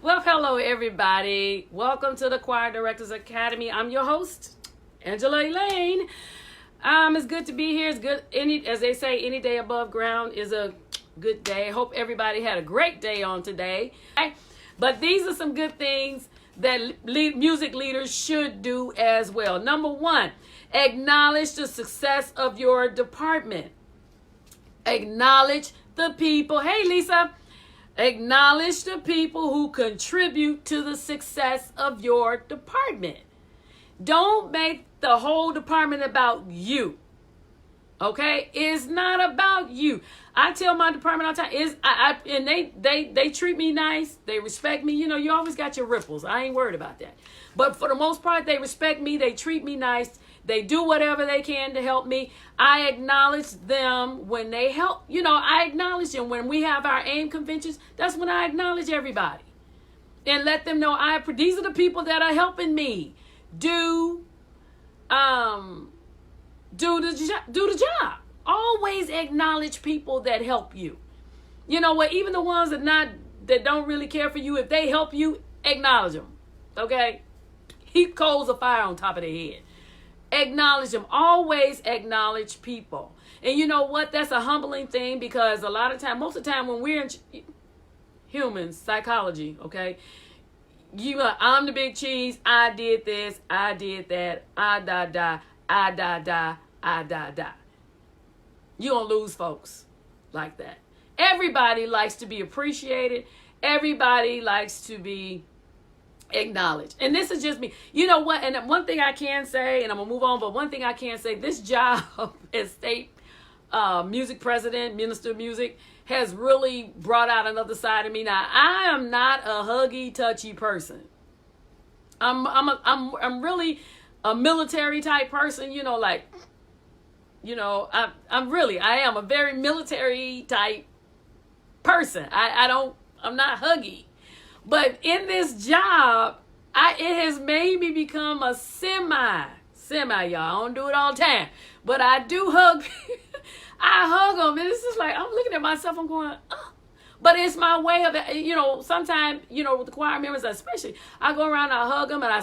Well, hello everybody. Welcome to the Choir Directors Academy. I'm your host, Angela Elaine. It's good to be here. It's good. As they say, any day above ground is a good day. Hope everybody had a great day on today. But these are some good things that music leaders should do as well. Number one, acknowledge the success of your department. Acknowledge the people. Hey, Lisa. Acknowledge the people who contribute to the success of your department. Don't make the whole department about you. Okay? It's not about you. I tell my department all the time, and they treat me nice. They respect me. You know, you always got your ripples. I ain't worried about that. But for the most part, they respect me. They treat me nice. They do whatever they can to help me. I acknowledge them when they help. You know, I acknowledge them when we have our AIM conventions. That's when I acknowledge everybody and let them know these are the people that are helping me do the job. Always acknowledge people that help you. You know what? Even the ones that don't really care for you, if they help you, acknowledge them. Okay? Heap coals of fire on top of their head. Acknowledge them. Always acknowledge people. And you know what? That's a humbling thing, because most of the time when we're in humans, psychology, okay? I'm the big cheese. I did this. I did that. I da. You don't lose folks like that. Everybody likes to be appreciated. Everybody likes to be acknowledged. And this is just me. You know what? And one thing I can say, and I'm going to move on, but one thing I can say, this job as state music president, minister of music, has really brought out another side of me. Now, I am not a huggy, touchy person. I'm really a military type person, you know, like, you know, I am a very military type person. I'm not huggy. But in this job, it has made me become a semi, y'all. I don't do it all the time, but I do hug. I hug them, and it's just like, I'm looking at myself, I'm going, oh. But it's my way of, you know, sometimes, you know, with the choir members especially, I go around, I hug them, and I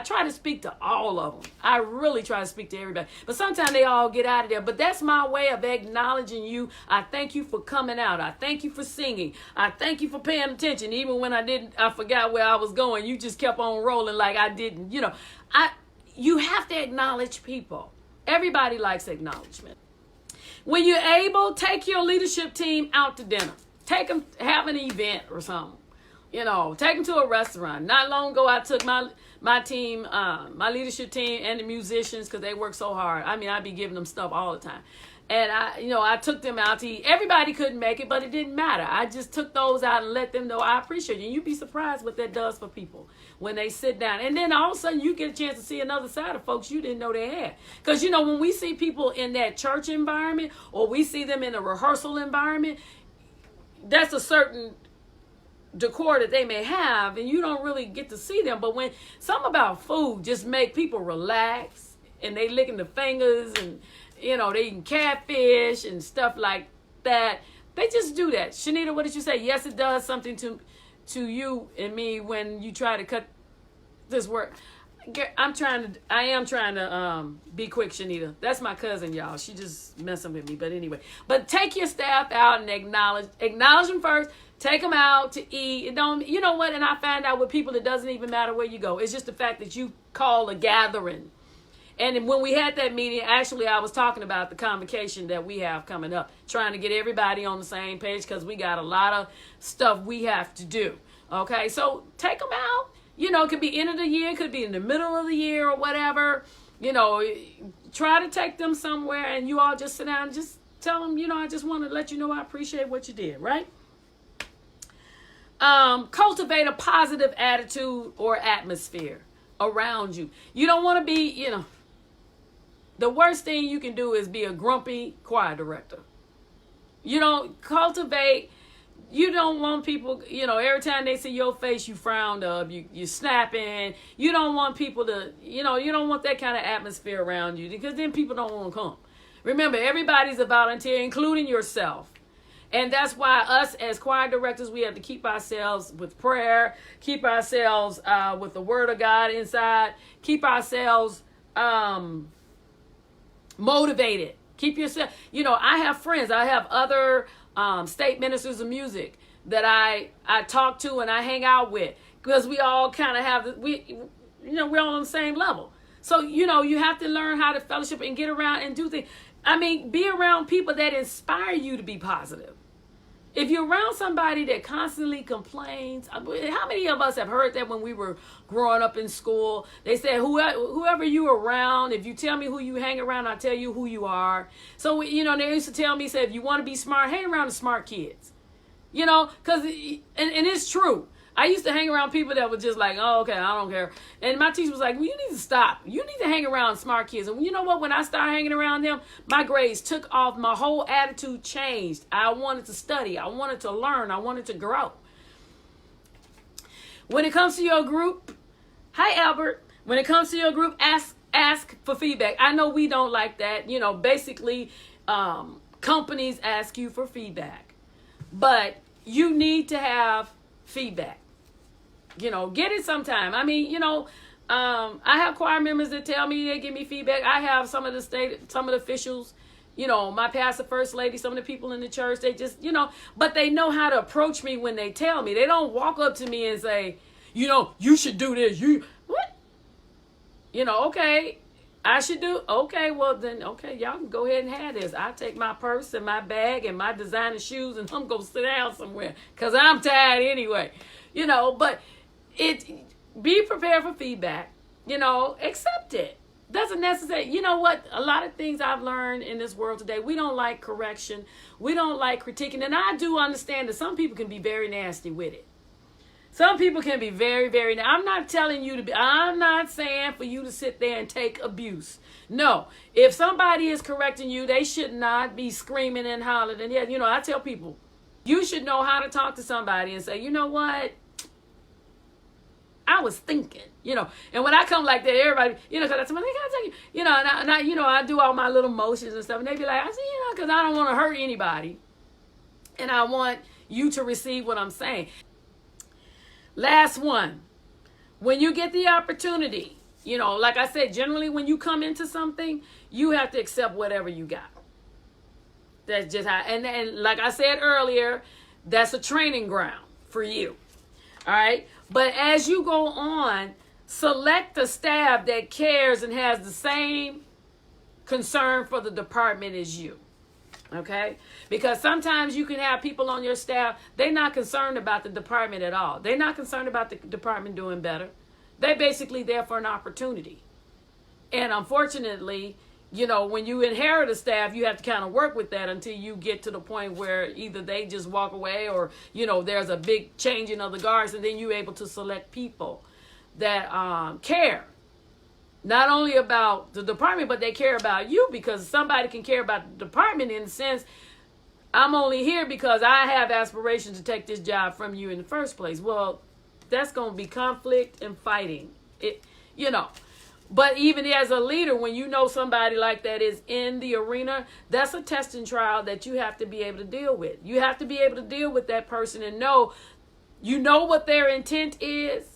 try to speak to all of them. I really try to speak to everybody. But sometimes they all get out of there. But that's my way of acknowledging you. I thank you for coming out. I thank you for singing. I thank you for paying attention. Even when I forgot where I was going, you just kept on rolling like I didn't. You know, you have to acknowledge people. Everybody likes acknowledgement. When you're able, take your leadership team out to dinner. Take them, have an event or something. You know, take them to a restaurant. Not long ago, I took my team, my leadership team, and the musicians, because they work so hard. I mean, I be giving them stuff all the time. And I took them out to eat. Everybody couldn't make it, but it didn't matter. I just took those out and let them know I appreciate you. And you'd be surprised what that does for people when they sit down. And then all of a sudden you get a chance to see another side of folks you didn't know they had. Because, you know, when we see people in that church environment, or we see them in a rehearsal environment, that's a certain decor that they may have, and you don't really get to see them. But when something about food just make people relax, and they licking the fingers, and you know, they eating catfish and stuff like that, they just do that. Shanita, what did you say? Yes, it does something to you and me when you try to cut this work. I am trying to be quick, Shanita. That's my cousin, y'all. She just messing with me. But anyway, take your staff out and acknowledge them first. Take them out to eat. You know what? And I find out with people, it doesn't even matter where you go. It's just the fact that you call a gathering. And when we had that meeting, actually, I was talking about the convocation that we have coming up, trying to get everybody on the same page, because we got a lot of stuff we have to do. Okay, so take them out. You know, it could be end of the year, it could be in the middle of the year or whatever. You know, try to take them somewhere, and you all just sit down and just tell them, you know, I just want to let you know I appreciate what you did, right? Cultivate a positive attitude or atmosphere around you. You don't want to be, you know, the worst thing you can do is be a grumpy choir director. You don't You don't want people, you know, every time they see your face, you frowned up, you snapping. You don't want people to, you know, you don't want that kind of atmosphere around you, because then people don't want to come. Remember, everybody's a volunteer, including yourself. And that's why us as choir directors, we have to keep ourselves with prayer, keep ourselves with the word of God inside, keep ourselves motivated. Keep yourself, I have friends, I have other state ministers of music that I talk to and I hang out with, because we all kind of have, we're all on the same level. So, you have to learn how to fellowship and get around and do things. I mean, be around people that inspire you to be positive. If you're around somebody that constantly complains, how many of us have heard that when we were growing up in school? They said, whoever you around, if you tell me who you hang around, I'll tell you who you are. So, they used to tell me, say, if you want to be smart, hang around the smart kids. Because, and it's true. I used to hang around people that were just like, oh, okay, I don't care. And my teacher was like, well, you need to stop. You need to hang around smart kids. And you know what? When I started hanging around them, my grades took off. My whole attitude changed. I wanted to study. I wanted to learn. I wanted to grow. When it comes to your group, hi, Albert. When it comes to your group, ask for feedback. I know we don't like that. Basically, companies ask you for feedback. But you need to have feedback. Get it sometime. I mean, I have choir members that tell me, they give me feedback. I have some of the officials, my pastor, first lady, some of the people in the church, they just, but they know how to approach me when they tell me. They don't walk up to me and say, you should do this. What? Okay, I should do. Okay, well then, okay, y'all can go ahead and have this. I take my purse and my bag and my designer shoes and I'm going to sit down somewhere because I'm tired anyway. But be prepared for feedback, accept it. Doesn't necessarily, what? A lot of things I've learned in this world today, we don't like correction. We don't like critiquing. And I do understand that some people can be very nasty with it. Some people can be very, very, I'm not telling you I'm not saying for you to sit there and take abuse. No, if somebody is correcting you, they should not be screaming and hollering. And yeah, I tell people, you should know how to talk to somebody and say, you know what? I was thinking, and when I come like that, everybody, because I tell them, and I do all my little motions and stuff, and they be like, I say, because I don't want to hurt anybody, and I want you to receive what I'm saying. Last one, when you get the opportunity, like I said, generally when you come into something, you have to accept whatever you got. That's just how, and like I said earlier, that's a training ground for you. All right. But as you go on, select a staff that cares and has the same concern for the department as you. Okay? Because sometimes you can have people on your staff, they're not concerned about the department at all. They're not concerned about the department doing better. They're basically there for an opportunity. And unfortunately, when you inherit a staff, you have to kind of work with that until you get to the point where either they just walk away or, there's a big changing of the guards, and then you're able to select people that care. Not only about the department, but they care about you, because somebody can care about the department in the sense, I'm only here because I have aspirations to take this job from you in the first place. Well, that's going to be conflict and fighting. But even as a leader, when you know somebody like that is in the arena, that's a test and trial that you have to be able to deal with. You have to be able to deal with that person and know what their intent is.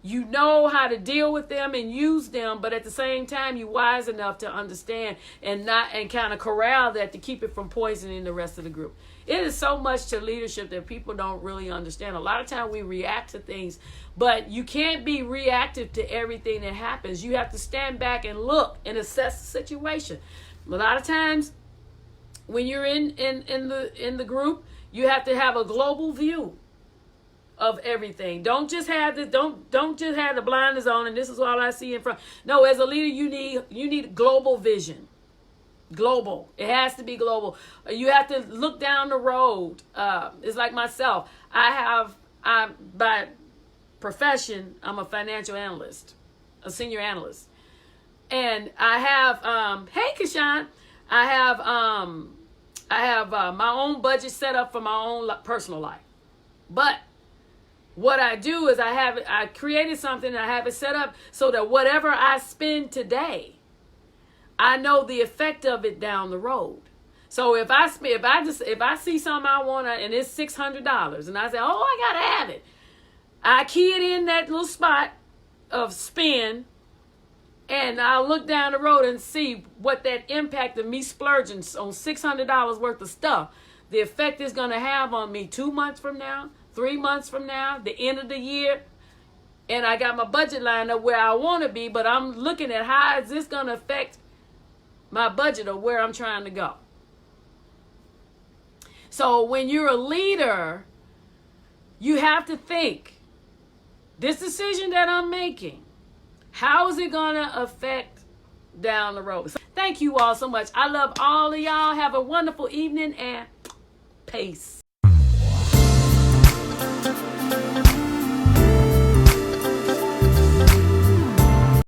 You know how to deal with them and use them, but at the same time, you're wise enough to understand and kind of corral that to keep it from poisoning the rest of the group. It is so much to leadership that people don't really understand. A lot of times we react to things, but you can't be reactive to everything that happens. You have to stand back and look and assess the situation. A lot of times when you're in the group, you have to have a global view of everything. Don't just have the blinders on and this is all I see in front. No, as a leader, you need global vision. Global. It has to be global. You have to look down the road. It's like myself. I'm by profession, I'm a financial analyst, a senior analyst. And I have hey Kashan, I have my own budget set up for my own personal life. But what I do is I created something and I have it set up so that whatever I spend today, I know the effect of it down the road. So if I see something I want and it's $600 and I say, oh, I gotta have it, I key it in that little spot of spend, and I'll look down the road and see what that impact of me splurging on $600 worth of stuff, the effect is gonna have on me 2 months from now, 3 months from now, the end of the year. And I got my budget lined up where I want to be, but I'm looking at how is this gonna affect my budget or where I'm trying to go. So when you're a leader, you have to think, this decision that I'm making, how is it going to affect down the road? So thank you all so much. I love all of y'all. Have a wonderful evening and peace.